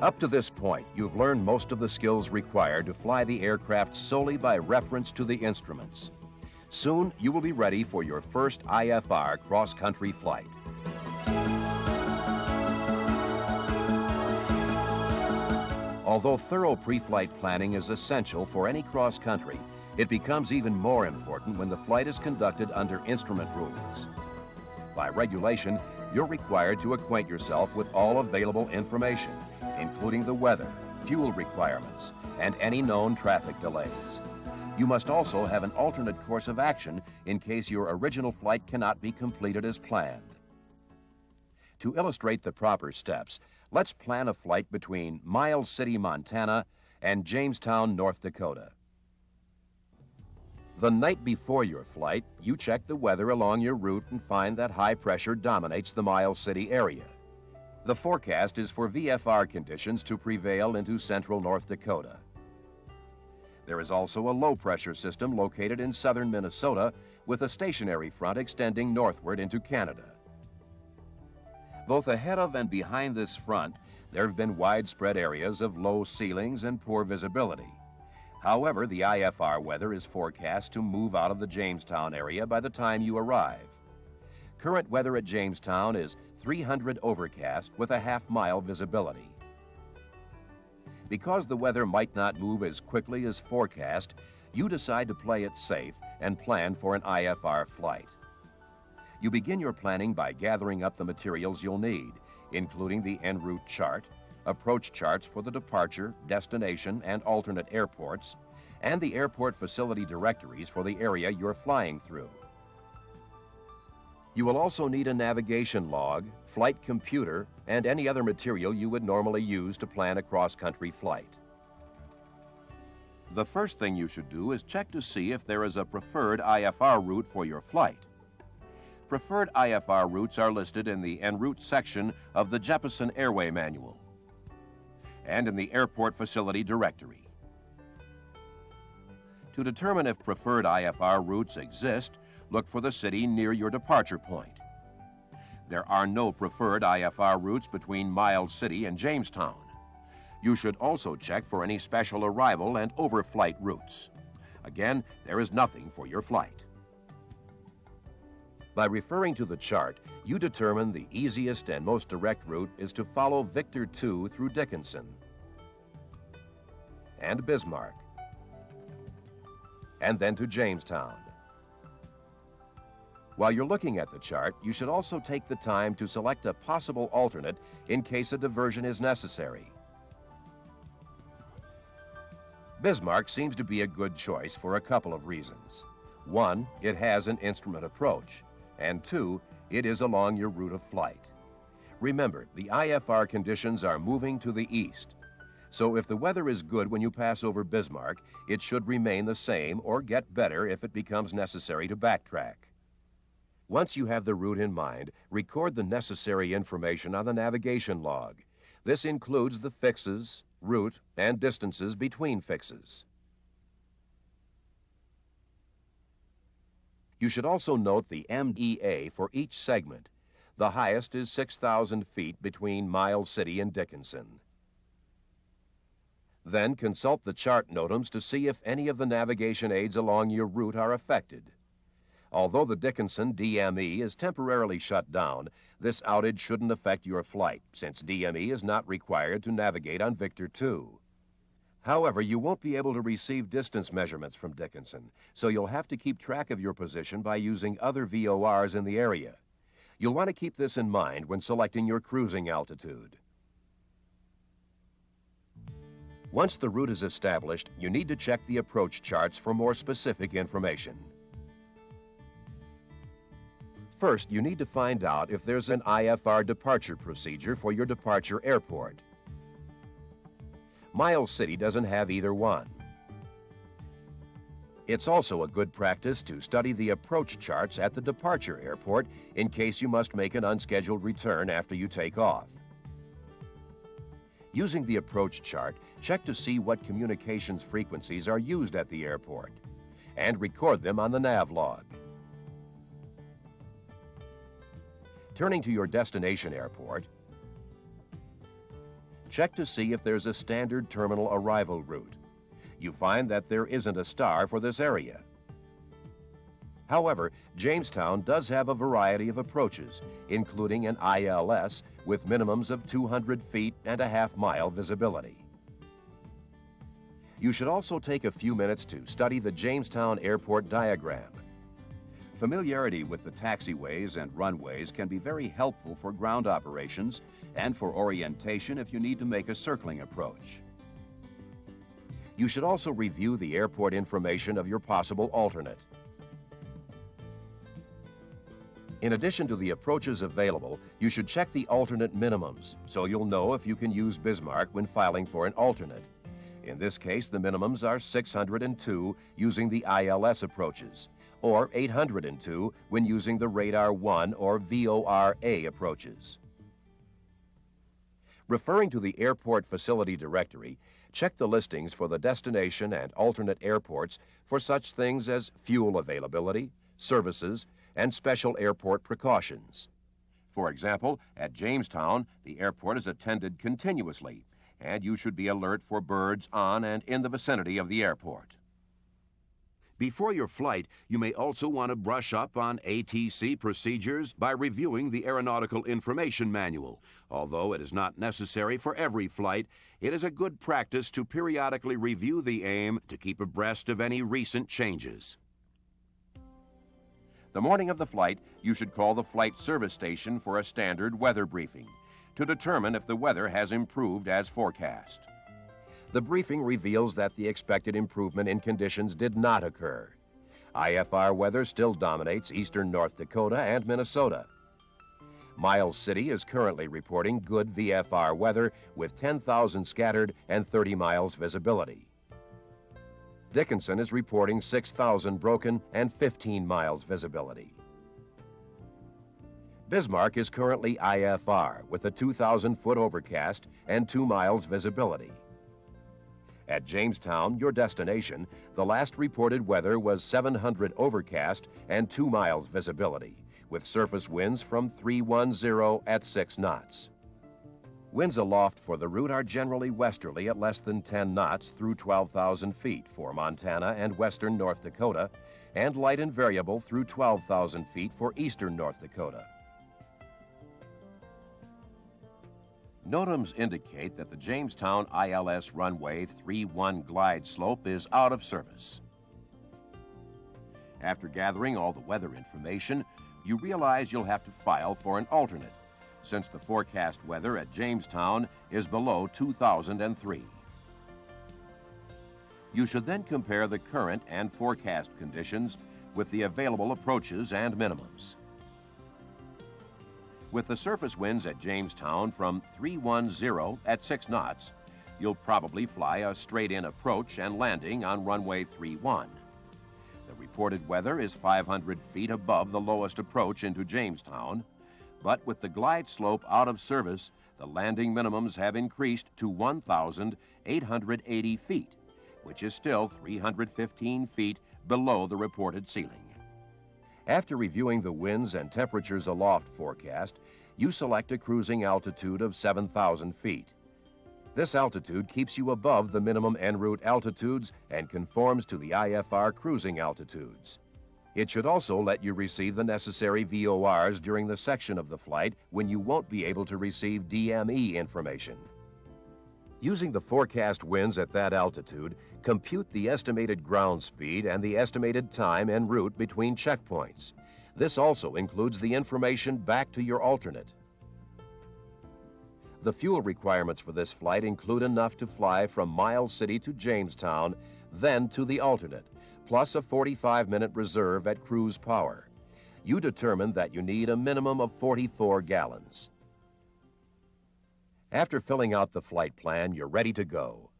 Up to this point, you've learned most of the skills required to fly the aircraft solely by reference to the instruments. Soon, you will be ready for your first IFR cross-country flight. Although thorough pre-flight planning is essential for any cross-country, it becomes even more important when the flight is conducted under instrument rules. By regulation, you're required to acquaint yourself with all available information, including the weather, fuel requirements, and any known traffic delays. You must also have an alternate course of action in case your original flight cannot be completed as planned. To illustrate the proper steps, let's plan a flight between Miles City, Montana, and Jamestown, North Dakota. The night before your flight, you check the weather along your route and find that high pressure dominates the Miles City area. The forecast is for VFR conditions to prevail into central North Dakota. There is also a low-pressure system located in southern Minnesota with a stationary front extending northward into Canada. Both ahead of and behind this front, there have been widespread areas of low ceilings and poor visibility. However, the IFR weather is forecast to move out of the Jamestown area by the time you arrive. Current weather at Jamestown is 300 overcast with a half-mile visibility. Because the weather might not move as quickly as forecast, you decide to play it safe and plan for an IFR flight. You begin your planning by gathering up the materials you'll need, including the en route chart, approach charts for the departure, destination, and alternate airports, and the airport facility directories for the area you're flying through. You will also need a navigation log, flight computer, and any other material you would normally use to plan a cross-country flight. The first thing you should do is check to see if there is a preferred IFR route for your flight. Preferred IFR routes are listed in the en route section of the Jeppesen Airway Manual and in the Airport Facility Directory. To determine if preferred IFR routes exist, look for the city near your departure point. There are no preferred IFR routes between Miles City and Jamestown. You should also check for any special arrival and overflight routes. Again, there is nothing for your flight. By referring to the chart, you determine the easiest and most direct route is to follow Victor 2 through Dickinson and Bismarck, and then to Jamestown. While you're looking at the chart, you should also take the time to select a possible alternate in case a diversion is necessary. Bismarck seems to be a good choice for a couple of reasons. One, it has an instrument approach, and two, it is along your route of flight. Remember, the IFR conditions are moving to the east, so if the weather is good when you pass over Bismarck, it should remain the same or get better if it becomes necessary to backtrack. Once you have the route in mind, record the necessary information on the navigation log. This includes the fixes, route, and distances between fixes. You should also note the MEA for each segment. The highest is 6,000 feet between Miles City and Dickinson. Then consult the chart notams to see if any of the navigation aids along your route are affected. Although the Dickinson DME is temporarily shut down, this outage shouldn't affect your flight, since DME is not required to navigate on Victor 2. However, you won't be able to receive distance measurements from Dickinson, so you'll have to keep track of your position by using other VORs in the area. You'll want to keep this in mind when selecting your cruising altitude. Once the route is established, you need to check the approach charts for more specific information. First, you need to find out if there's an IFR departure procedure for your departure airport. Miles City doesn't have either one. It's also a good practice to study the approach charts at the departure airport in case you must make an unscheduled return after you take off. Using the approach chart, check to see what communications frequencies are used at the airport and record them on the nav log. Turning to your destination airport, check to see if there's a standard terminal arrival route. You find that there isn't a star for this area. However, Jamestown does have a variety of approaches, including an ILS with minimums of 200 feet and a half-mile visibility. You should also take a few minutes to study the Jamestown Airport diagram. Familiarity with the taxiways and runways can be very helpful for ground operations and for orientation if you need to make a circling approach. You should also review the airport information of your possible alternate. In addition to the approaches available, you should check the alternate minimums, so you'll know if you can use Bismarck when filing for an alternate. In this case, the minimums are 602 using the ILS approaches, or 802 when using the Radar 1 or VOR-A approaches. Referring to the Airport Facility Directory, check the listings for the destination and alternate airports for such things as fuel availability, services, and special airport precautions. For example, at Jamestown, the airport is attended continuously, and you should be alert for birds on and in the vicinity of the airport. Before your flight, you may also want to brush up on ATC procedures by reviewing the Aeronautical Information Manual. Although it is not necessary for every flight, it is a good practice to periodically review the AIM to keep abreast of any recent changes. The morning of the flight, you should call the flight service station for a standard weather briefing to determine if the weather has improved as forecast. The briefing reveals that the expected improvement in conditions did not occur. IFR weather still dominates eastern North Dakota and Minnesota. Miles City is currently reporting good VFR weather with 10,000 scattered and 30 miles visibility. Dickinson is reporting 6,000 broken and 15 miles visibility. Bismarck is currently IFR with a 2,000-foot overcast and 2 miles visibility. At Jamestown, your destination, the last reported weather was 700 overcast and 2 miles visibility, with surface winds from 310 at 6 knots. Winds aloft for the route are generally westerly at less than 10 knots through 12,000 feet for Montana and western North Dakota, and light and variable through 12,000 feet for eastern North Dakota. NOTAMs indicate that the Jamestown ILS runway 31 glide slope is out of service. After gathering all the weather information, you realize you'll have to file for an alternate, since the forecast weather at Jamestown is below 2003. You should then compare the current and forecast conditions with the available approaches and minimums. With the surface winds at Jamestown from 310 at 6 knots, you'll probably fly a straight-in approach and landing on runway 31. The reported weather is 500 feet above the lowest approach into Jamestown, but with the glide slope out of service, the landing minimums have increased to 1,880 feet, which is still 315 feet below the reported ceiling. After reviewing the winds and temperatures aloft forecast, you select a cruising altitude of 7,000 feet. This altitude keeps you above the minimum en route altitudes and conforms to the IFR cruising altitudes. It should also let you receive the necessary VORs during the section of the flight when you won't be able to receive DME information. Using the forecast winds at that altitude, compute the estimated ground speed and the estimated time en route between checkpoints. This also includes the information back to your alternate. The fuel requirements for this flight include enough to fly from Miles City to Jamestown, then to the alternate, plus a 45-minute reserve at cruise power. You determine that you need a minimum of 44 gallons. After filling out the flight plan, you're ready to go.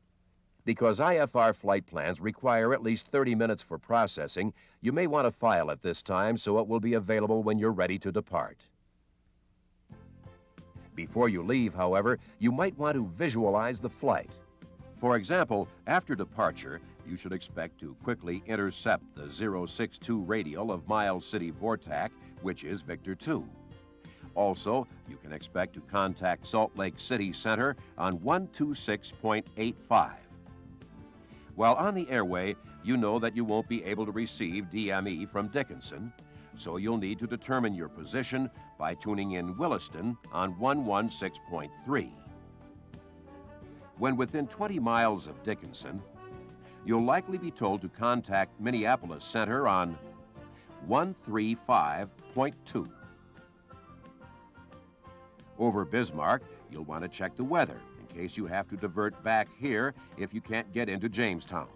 Because IFR flight plans require at least 30 minutes for processing, you may want to file at this time so it will be available when you're ready to depart. Before you leave, however, you might want to visualize the flight. For example, after departure, you should expect to quickly intercept the 062 radial of Miles City Vortac, which is Victor 2. Also, you can expect to contact Salt Lake City Center on 126.85. While on the airway, you know that you won't be able to receive DME from Dickinson, so you'll need to determine your position by tuning in Williston on 116.3. When within 20 miles of Dickinson, you'll likely be told to contact Minneapolis Center on 135.2. Over Bismarck, you'll want to check the weather in case you have to divert back here if you can't get into Jamestown.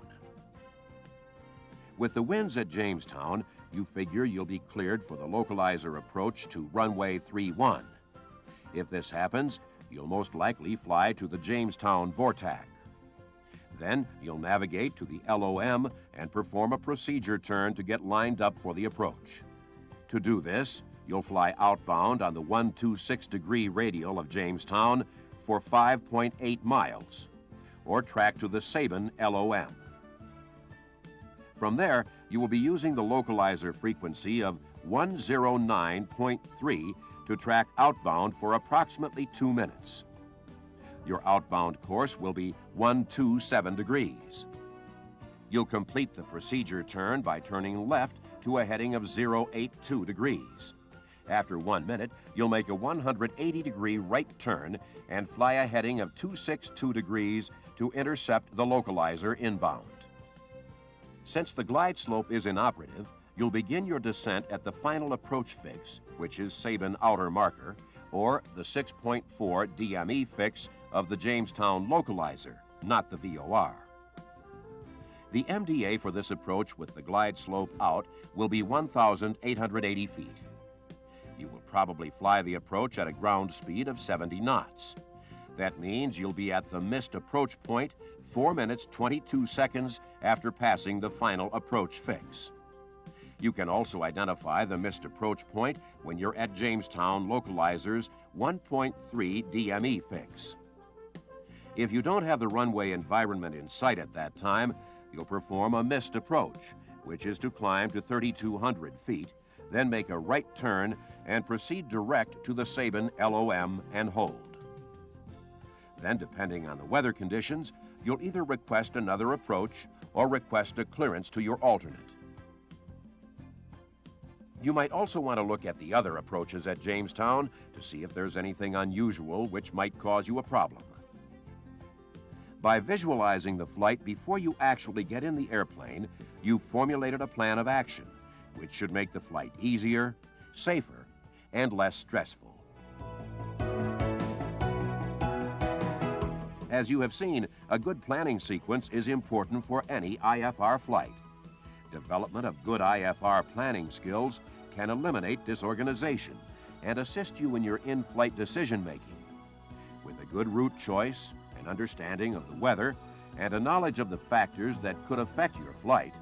With the winds at Jamestown, you figure you'll be cleared for the localizer approach to runway 31. If this happens, you'll most likely fly to the Jamestown Vortac. Then you'll navigate to the LOM and perform a procedure turn to get lined up for the approach. To do this, you'll fly outbound on the 126-degree radial of Jamestown for 5.8 miles, or track to the Sabin LOM. From there, you will be using the localizer frequency of 109.3 to track outbound for approximately 2 minutes. Your outbound course will be 127 degrees. You'll complete the procedure turn by turning left to a heading of 082 degrees. After 1 minute, you'll make a 180-degree right turn and fly a heading of 262 degrees to intercept the localizer inbound. Since the glide slope is inoperative, you'll begin your descent at the final approach fix, which is Sabin outer marker, or the 6.4 DME fix of the Jamestown localizer, not the VOR. The MDA for this approach with the glide slope out will be 1,880 feet. You will probably fly the approach at a ground speed of 70 knots. That means you'll be at the missed approach point 4 minutes 22 seconds after passing the final approach fix. You can also identify the missed approach point when you're at Jamestown localizer's 1.3 DME fix. If you don't have the runway environment in sight at that time, you'll perform a missed approach, which is to climb to 3,200 feet, then make a right turn and proceed direct to the Sabin LOM and hold. Then, depending on the weather conditions, you'll either request another approach or request a clearance to your alternate. You might also want to look at the other approaches at Jamestown to see if there's anything unusual which might cause you a problem. By visualizing the flight before you actually get in the airplane, you've formulated a plan of action, which should make the flight easier, safer, and less stressful. As you have seen, a good planning sequence is important for any IFR flight. Development of good IFR planning skills can eliminate disorganization and assist you in your in-flight decision-making. With a good route choice, an understanding of the weather, and a knowledge of the factors that could affect your flight,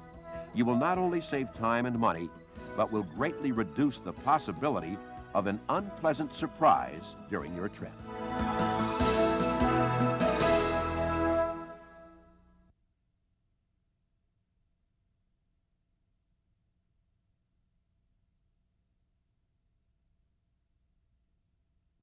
you will not only save time and money, but will greatly reduce the possibility of an unpleasant surprise during your trip.